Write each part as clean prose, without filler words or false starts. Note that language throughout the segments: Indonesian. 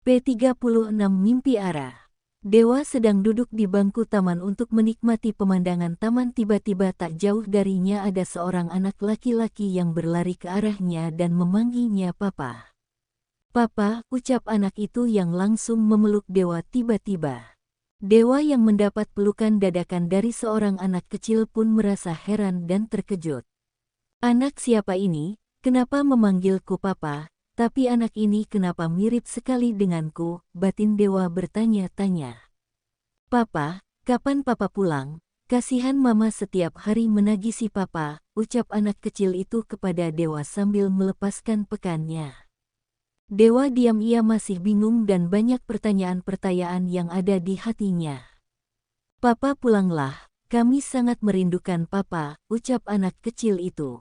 P36 Mimpi Arah. Dewa sedang duduk di bangku taman untuk menikmati pemandangan taman. Tiba-tiba tak jauh darinya ada seorang anak laki-laki yang berlari ke arahnya dan memanggilnya Papa. Papa, ucap anak itu yang langsung memeluk Dewa. Tiba-tiba Dewa yang mendapat pelukan dadakan dari seorang anak kecil pun merasa heran dan terkejut. Anak siapa ini? Kenapa memanggilku Papa? Tapi anak ini kenapa mirip sekali denganku? Batin Dewa bertanya-tanya. Papa, kapan Papa pulang? Kasihan Mama setiap hari menagih Papa, ucap anak kecil itu kepada Dewa sambil melepaskan pekannya. Dewa diam, ia masih bingung dan banyak pertanyaan-pertanyaan yang ada di hatinya. Papa pulanglah, kami sangat merindukan Papa, ucap anak kecil itu.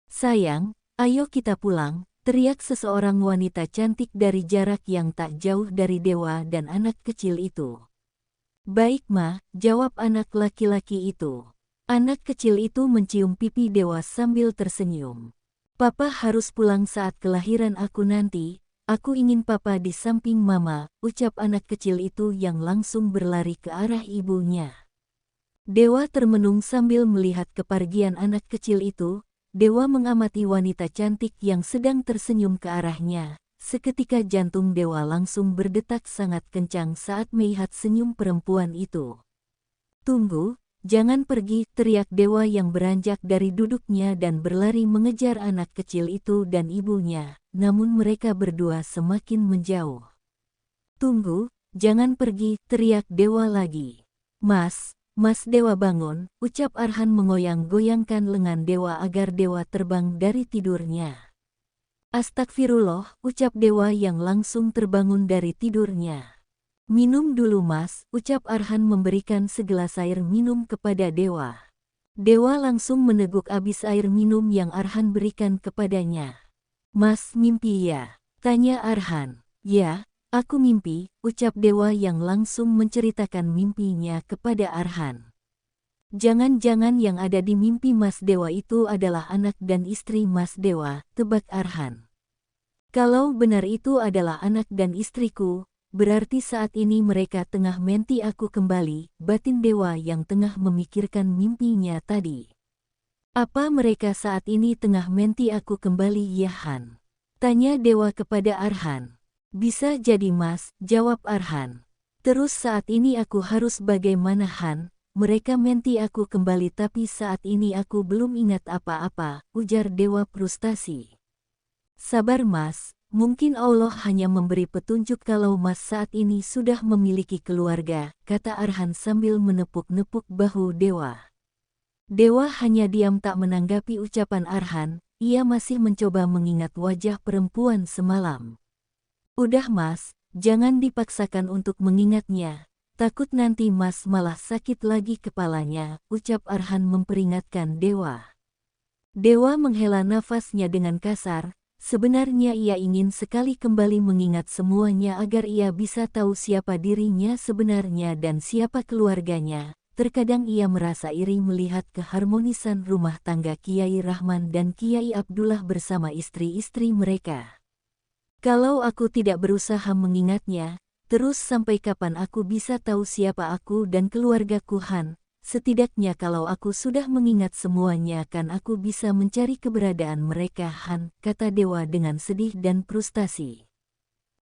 Sayang, ayo kita pulang, teriak seseorang wanita cantik dari jarak yang tak jauh dari Dewa dan anak kecil itu. Baik Ma, jawab anak laki-laki itu. Anak kecil itu mencium pipi Dewa sambil tersenyum. Papa harus pulang saat kelahiran aku nanti, aku ingin Papa di samping Mama, ucap anak kecil itu yang langsung berlari ke arah ibunya. Dewa termenung sambil melihat kepergian anak kecil itu. Dewa mengamati wanita cantik yang sedang tersenyum ke arahnya. Seketika jantung Dewa langsung berdetak sangat kencang saat melihat senyum perempuan itu. Tunggu, jangan pergi, teriak Dewa yang beranjak dari duduknya dan berlari mengejar anak kecil itu dan ibunya. Namun mereka berdua semakin menjauh. Tunggu, jangan pergi, teriak Dewa lagi. Mas Dewa bangun, ucap Arhan mengoyang-goyangkan lengan Dewa agar Dewa terbang dari tidurnya. Astagfirullah, ucap Dewa yang langsung terbangun dari tidurnya. Minum dulu Mas, ucap Arhan memberikan segelas air minum kepada Dewa. Dewa langsung meneguk habis air minum yang Arhan berikan kepadanya. Mas mimpi ya? Tanya Arhan. Ya. Aku mimpi, ucap Dewa yang langsung menceritakan mimpinya kepada Arhan. Jangan-jangan yang ada di mimpi Mas Dewa itu adalah anak dan istri Mas Dewa, tebak Arhan. Kalau benar itu adalah anak dan istriku, berarti saat ini mereka tengah menti aku kembali, batin Dewa yang tengah memikirkan mimpinya tadi. Apa mereka saat ini tengah menti aku kembali ya Han? Tanya Dewa kepada Arhan. Bisa jadi Mas, jawab Arhan. Terus saat ini aku harus bagaimana Han? Mereka menti aku kembali tapi saat ini aku belum ingat apa-apa, ujar Dewa frustasi. Sabar Mas, mungkin Allah hanya memberi petunjuk kalau Mas saat ini sudah memiliki keluarga, kata Arhan sambil menepuk-nepuk bahu Dewa. Dewa hanya diam tak menanggapi ucapan Arhan, ia masih mencoba mengingat wajah perempuan semalam. Udah Mas, jangan dipaksakan untuk mengingatnya, takut nanti Mas malah sakit lagi kepalanya, ucap Arhan memperingatkan Dewa. Dewa menghela nafasnya dengan kasar, sebenarnya ia ingin sekali kembali mengingat semuanya agar ia bisa tahu siapa dirinya sebenarnya dan siapa keluarganya. Terkadang ia merasa iri melihat keharmonisan rumah tangga Kiai Rahman dan Kiai Abdullah bersama istri-istri mereka. Kalau aku tidak berusaha mengingatnya, terus sampai kapan aku bisa tahu siapa aku dan keluargaku Han? Setidaknya kalau aku sudah mengingat semuanya kan aku bisa mencari keberadaan mereka Han, kata Dewa dengan sedih dan frustasi.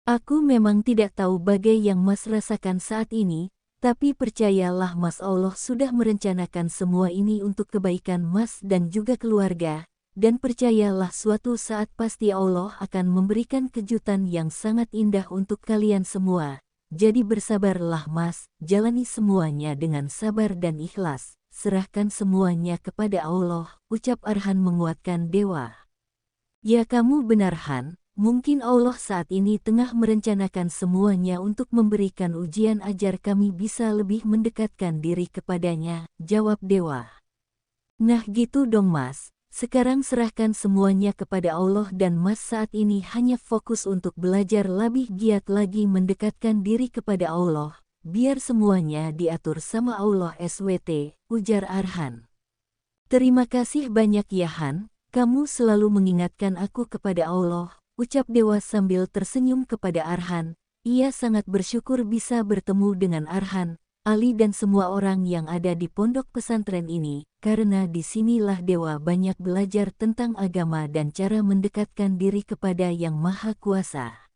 Aku memang tidak tahu bagai yang Mas rasakan saat ini, tapi percayalah Mas Allah sudah merencanakan semua ini untuk kebaikan Mas dan juga keluarga. Dan percayalah suatu saat pasti Allah akan memberikan kejutan yang sangat indah untuk kalian semua. Jadi bersabarlah Mas, jalani semuanya dengan sabar dan ikhlas. Serahkan semuanya kepada Allah, ucap Arhan menguatkan Dewa. Ya kamu benar Han, mungkin Allah saat ini tengah merencanakan semuanya untuk memberikan ujian agar kami bisa lebih mendekatkan diri kepadanya, jawab Dewa. Nah gitu dong Mas. Sekarang serahkan semuanya kepada Allah dan Mas saat ini hanya fokus untuk belajar lebih giat lagi mendekatkan diri kepada Allah, biar semuanya diatur sama Allah SWT, ujar Arhan. Terima kasih banyak ya Han, kamu selalu mengingatkan aku kepada Allah, ucap Dewa sambil tersenyum kepada Arhan. Ia sangat bersyukur bisa bertemu dengan Arhan, Ali dan semua orang yang ada di pondok pesantren ini, karena di sinilah Dewa banyak belajar tentang agama dan cara mendekatkan diri kepada Yang Maha Kuasa.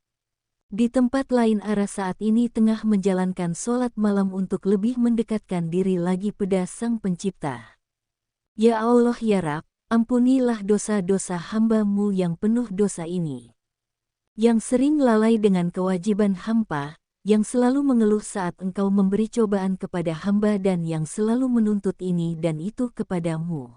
Di tempat lain Ara saat ini tengah menjalankan sholat malam untuk lebih mendekatkan diri lagi pada Sang Pencipta. Ya Allah ya Rab, ampunilah dosa-dosa hamba-Mu yang penuh dosa ini. Yang sering lalai dengan kewajiban hamba, yang selalu mengeluh saat Engkau memberi cobaan kepada hamba dan yang selalu menuntut ini dan itu kepadamu.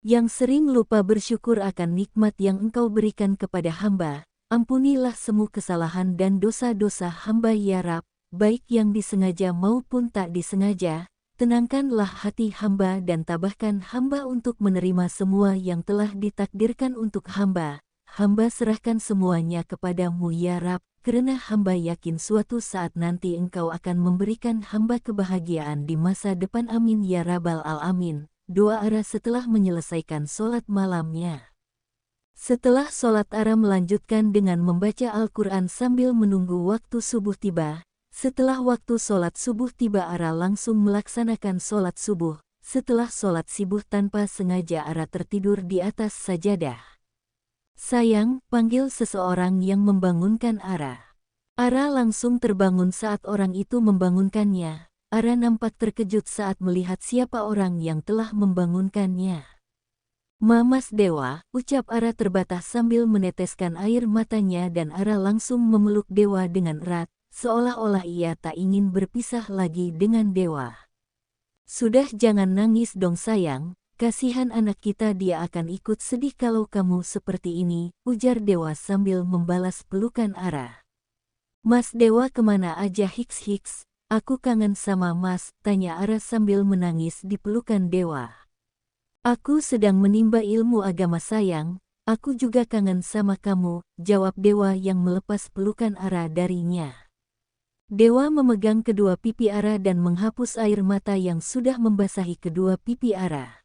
Yang sering lupa bersyukur akan nikmat yang Engkau berikan kepada hamba, ampunilah semua kesalahan dan dosa-dosa hamba ya Rab, baik yang disengaja maupun tak disengaja, tenangkanlah hati hamba dan tabahkan hamba untuk menerima semua yang telah ditakdirkan untuk hamba. Hamba serahkan semuanya kepadamu ya Rab, karena hamba yakin suatu saat nanti Engkau akan memberikan hamba kebahagiaan di masa depan amin ya Rabbal Alamin. Doa Ara setelah menyelesaikan sholat malamnya. Setelah sholat Ara melanjutkan dengan membaca Al-Quran sambil menunggu waktu subuh tiba. Setelah waktu sholat subuh tiba Ara langsung melaksanakan sholat subuh. Setelah sholat subuh tanpa sengaja Ara tertidur di atas sajadah. Sayang, panggil seseorang yang membangunkan Ara. Ara langsung terbangun saat orang itu membangunkannya. Ara nampak terkejut saat melihat siapa orang yang telah membangunkannya. Mas Dewa, ucap Ara terbatas sambil meneteskan air matanya dan Ara langsung memeluk Dewa dengan erat, seolah-olah ia tak ingin berpisah lagi dengan Dewa. Sudah jangan nangis dong sayang. Kasihan anak kita dia akan ikut sedih kalau kamu seperti ini, ujar Dewa sambil membalas pelukan Ara. Mas Dewa kemana aja hiks, aku kangen sama Mas, tanya Ara sambil menangis di pelukan Dewa. Aku sedang menimba ilmu agama sayang, aku juga kangen sama kamu, jawab Dewa yang melepas pelukan Ara darinya. Dewa memegang kedua pipi Ara dan menghapus air mata yang sudah membasahi kedua pipi Ara.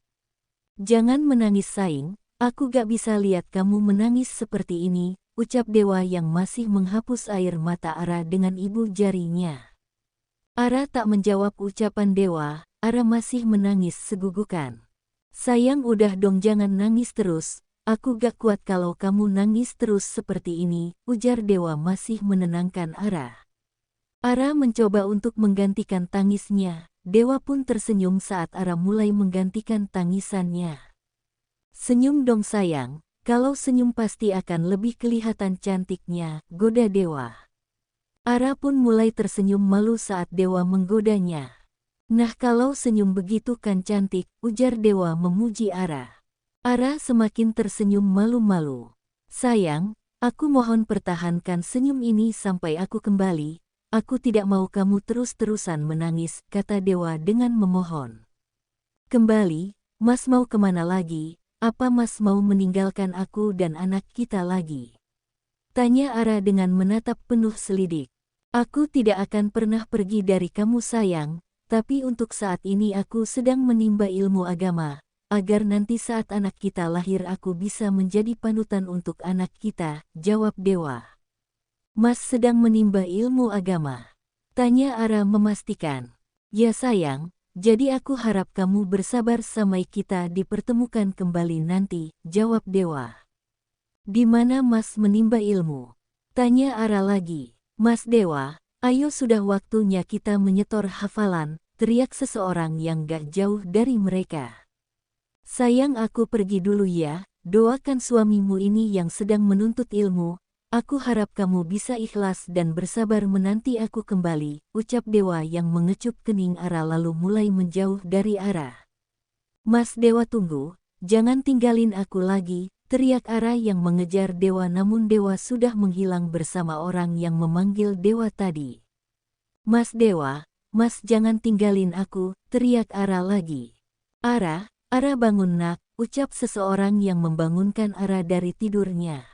Jangan menangis sayang, aku gak bisa lihat kamu menangis seperti ini, ucap Dewa yang masih menghapus air mata Ara dengan ibu jarinya. Ara tak menjawab ucapan Dewa, Ara masih menangis segugukan. Sayang udah dong jangan nangis terus, aku gak kuat kalau kamu nangis terus seperti ini, ujar Dewa masih menenangkan Ara. Ara mencoba untuk menggantikan tangisnya. Dewa pun tersenyum saat Ara mulai menggantikan tangisannya. Senyum dong sayang, kalau senyum pasti akan lebih kelihatan cantiknya, goda Dewa. Ara pun mulai tersenyum malu saat Dewa menggodanya. Nah kalau senyum begitu kan cantik, ujar Dewa memuji Ara. Ara semakin tersenyum malu-malu. Sayang, aku mohon pertahankan senyum ini sampai aku kembali. Aku tidak mau kamu terus-terusan menangis, kata Dewa dengan memohon. Kembali, Mas mau kemana lagi? Apa Mas mau meninggalkan aku dan anak kita lagi? Tanya Ara dengan menatap penuh selidik. Aku tidak akan pernah pergi dari kamu sayang, tapi untuk saat ini aku sedang menimba ilmu agama, agar nanti saat anak kita lahir aku bisa menjadi panutan untuk anak kita, jawab Dewa. Mas sedang menimba ilmu agama? Tanya Ara memastikan. Ya sayang, jadi aku harap kamu bersabar sampai kita dipertemukan kembali nanti, jawab Dewa. Di mana Mas menimba ilmu? Tanya Ara lagi. Mas Dewa, ayo sudah waktunya kita menyetor hafalan, teriak seseorang yang gak jauh dari mereka. Sayang aku pergi dulu ya, doakan suamimu ini yang sedang menuntut ilmu. Aku harap kamu bisa ikhlas dan bersabar menanti aku kembali, ucap Dewa yang mengecup kening Ara lalu mulai menjauh dari Ara. Mas Dewa tunggu, jangan tinggalin aku lagi, teriak Ara yang mengejar Dewa namun Dewa sudah menghilang bersama orang yang memanggil Dewa tadi. Mas Dewa, Mas jangan tinggalin aku, teriak Ara lagi. Ara bangun nak, ucap seseorang yang membangunkan Ara dari tidurnya.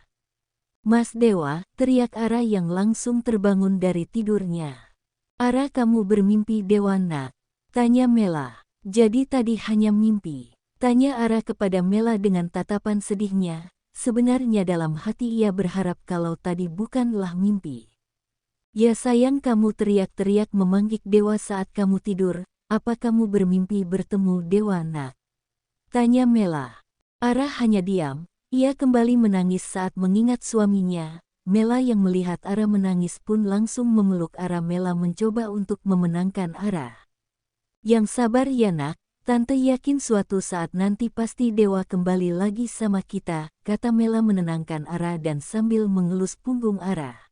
Mas Dewa, teriak Ara yang langsung terbangun dari tidurnya. Ara kamu bermimpi Dewa nak? Tanya Mela. Jadi tadi hanya mimpi? Tanya Ara kepada Mela dengan tatapan sedihnya. Sebenarnya dalam hati ia berharap kalau tadi bukanlah mimpi. Ya sayang, kamu teriak-teriak memanggil dewa saat kamu tidur. Apa kamu bermimpi bertemu dewa, nak? Tanya Mela. Ara hanya diam. Ia kembali menangis saat mengingat suaminya. Mela yang melihat Ara menangis pun langsung memeluk Ara. Mela mencoba untuk memenangkan Ara. Yang sabar ya nak, tante yakin suatu saat nanti pasti dewa kembali lagi sama kita, kata Mela menenangkan Ara dan sambil mengelus punggung Ara.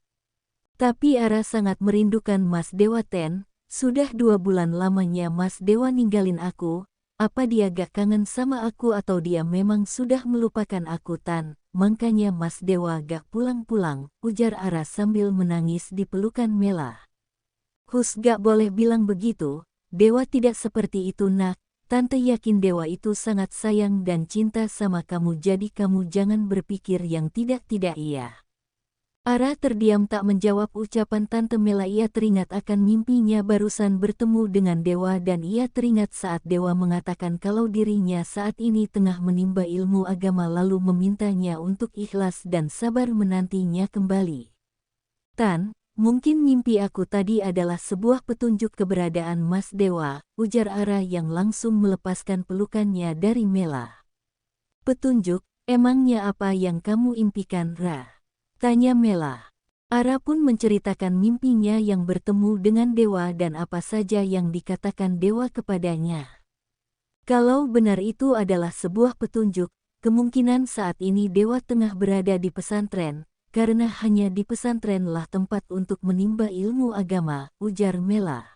Tapi Ara sangat merindukan Mas Dewa Ten, sudah 2 bulan lamanya Mas Dewa ninggalin aku, apa dia gak kangen sama aku atau dia memang sudah melupakan aku Tan, makanya Mas Dewa gak pulang-pulang, ujar Ara sambil menangis di pelukan Mela. Hus, gak boleh bilang begitu, Dewa tidak seperti itu nak, tante yakin Dewa itu sangat sayang dan cinta sama kamu, jadi kamu jangan berpikir yang tidak-tidak. Iya. Ara terdiam tak menjawab ucapan Tante Mela. Ia teringat akan mimpinya barusan bertemu dengan dewa dan ia teringat saat dewa mengatakan kalau dirinya saat ini tengah menimba ilmu agama lalu memintanya untuk ikhlas dan sabar menantinya kembali. Tan, mungkin mimpi aku tadi adalah sebuah petunjuk keberadaan Mas Dewa, ujar Ara yang langsung melepaskan pelukannya dari Mela. Petunjuk, emangnya apa yang kamu impikan, Ra? Tanya Mela. Ara pun menceritakan mimpinya yang bertemu dengan dewa dan apa saja yang dikatakan dewa kepadanya. Kalau benar itu adalah sebuah petunjuk, kemungkinan saat ini dewa tengah berada di pesantren, karena hanya di pesantrenlah tempat untuk menimba ilmu agama, ujar Mela.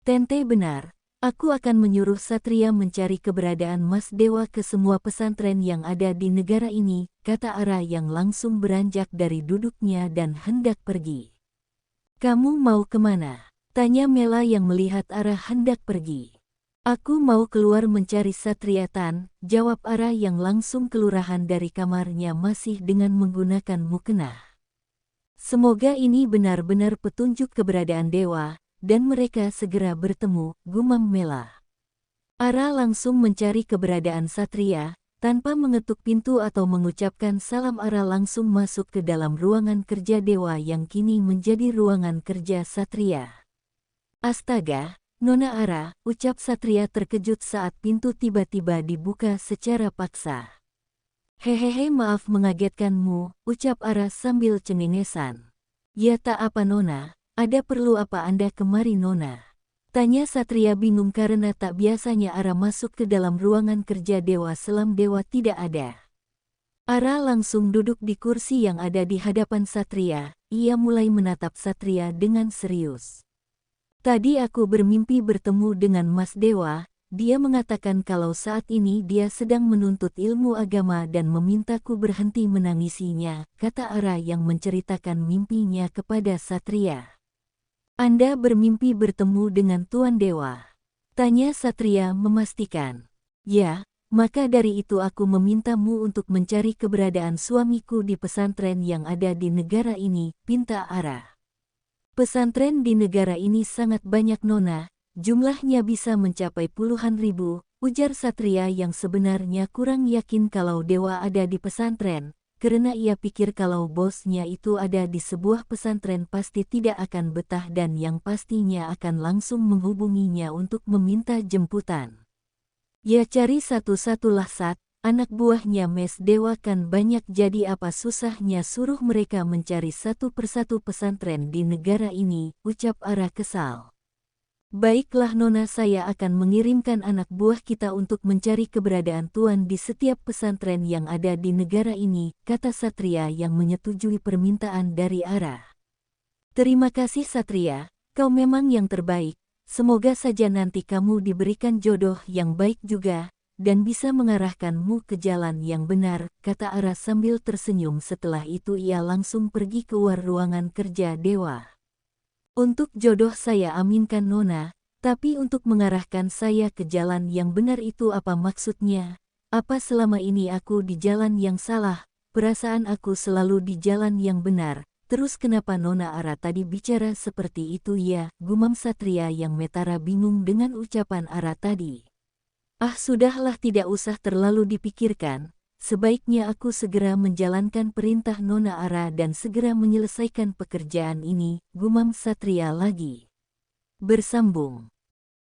Tente benar. Aku akan menyuruh Satria mencari keberadaan Mas Dewa ke semua pesantren yang ada di negara ini, kata Ara yang langsung beranjak dari duduknya dan hendak pergi. Kamu mau kemana? Tanya Mela yang melihat Ara hendak pergi. Aku mau keluar mencari Satria Tan, jawab Ara yang langsung kelurahan dari kamarnya masih dengan menggunakan mukena. Semoga ini benar-benar petunjuk keberadaan dewa, dan mereka segera bertemu, gumam Mela. Ara langsung mencari keberadaan Satria, tanpa mengetuk pintu atau mengucapkan salam Ara langsung masuk ke dalam ruangan kerja dewa yang kini menjadi ruangan kerja Satria. Astaga, Nona Ara, ucap Satria terkejut saat pintu tiba-tiba dibuka secara paksa. Hehehe, maaf mengagetkanmu, ucap Ara sambil cengengesan. Ya tak apa Nona. Ada perlu apa Anda kemari Nona? Tanya Satria bingung karena tak biasanya Ara masuk ke dalam ruangan kerja dewa selam dewa tidak ada. Ara langsung duduk di kursi yang ada di hadapan Satria. Ia mulai menatap Satria dengan serius. Tadi aku bermimpi bertemu dengan Mas Dewa. Dia mengatakan kalau saat ini dia sedang menuntut ilmu agama dan memintaku berhenti menangisinya, kata Ara yang menceritakan mimpinya kepada Satria. Anda bermimpi bertemu dengan Tuan Dewa? Tanya Satria memastikan. Ya, maka dari itu aku memintamu untuk mencari keberadaan suamiku di pesantren yang ada di negara ini, pinta Ara. Pesantren di negara ini sangat banyak Nona, jumlahnya bisa mencapai puluhan ribu, ujar Satria yang sebenarnya kurang yakin kalau dewa ada di pesantren. Karena ia pikir kalau bosnya itu ada di sebuah pesantren pasti tidak akan betah dan yang pastinya akan langsung menghubunginya untuk meminta jemputan. Ya cari satu-satulah Sat, anak buahnya Mes Dewa kan banyak jadi apa susahnya suruh mereka mencari satu persatu pesantren di negara ini, ucap Ara kesal. Baiklah Nona, saya akan mengirimkan anak buah kita untuk mencari keberadaan Tuan di setiap pesantren yang ada di negara ini, kata Satria yang menyetujui permintaan dari Ara. Terima kasih Satria, kau memang yang terbaik, semoga saja nanti kamu diberikan jodoh yang baik juga, dan bisa mengarahkanmu ke jalan yang benar, kata Ara sambil tersenyum. Setelah itu ia langsung pergi keluar ruangan kerja dewa. Untuk jodoh saya aminkan Nona, tapi untuk mengarahkan saya ke jalan yang benar itu apa maksudnya? Apa selama ini aku di jalan yang salah? Perasaan aku selalu di jalan yang benar. Terus kenapa Nona Ara tadi bicara seperti itu ya? Gumam Satria yang metara bingung dengan ucapan Ara tadi. Ah sudahlah, tidak usah terlalu dipikirkan. Sebaiknya aku segera menjalankan perintah Nona Ara dan segera menyelesaikan pekerjaan ini, gumam Satria lagi. Bersambung.